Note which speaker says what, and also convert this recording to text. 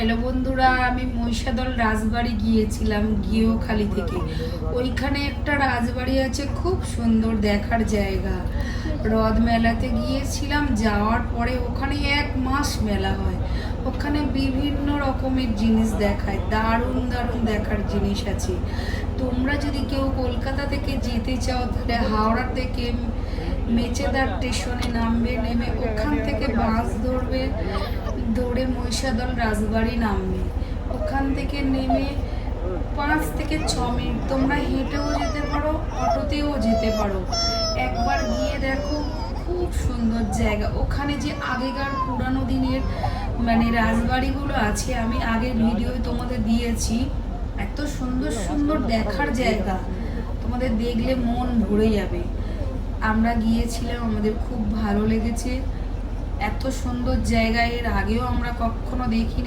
Speaker 1: Hello বন্ধুরা, আমি মহিষাদল রাজবাড়ি গিয়েছিলাম গিয়েখালি থেকে। ওইখানে একটা রাজবাড়ি আছে, খুব সুন্দর দেখার জায়গা। রথ মেলাতে গিয়েছিলাম, যাওয়ার পরে ওখানে 1 মাস মেলা হয়। ওখানে বিভিন্ন রকমের জিনিস দেখায়, দারুণ দারুণ দেখার জিনিস আছে। তোমরা যদি কেউ কলকাতা থেকে যেতে চাও তাহলে হাওড়া থেকে মেচেদার স্টেশনে নামবে, নেমে ওখান থেকে বাস ধরবে, ধরে মহিষাদল রাজবাড়ি নামবে। ওখান থেকে নেমে 5 থেকে 6 মিনিট তোমরা হেঁটেও যেতে পারো, অটোতেও যেতে পারো। একবার গিয়ে দেখো, খুব সুন্দর জায়গা। ওখানে যে আগেকার পুরানো দিনের রাজবাড়িগুলো আছে, আমি আগের ভিডিও তোমাদের দিয়েছি। এত সুন্দর সুন্দর দেখার জায়গা, তোমাদের দেখলে মন ভরে যাবে। আমরা গিয়েছিলাম, আমাদের খুব ভালো লেগেছে। এত সুন্দর জায়গা এর আগেও আমরা কখনো দেখিনি।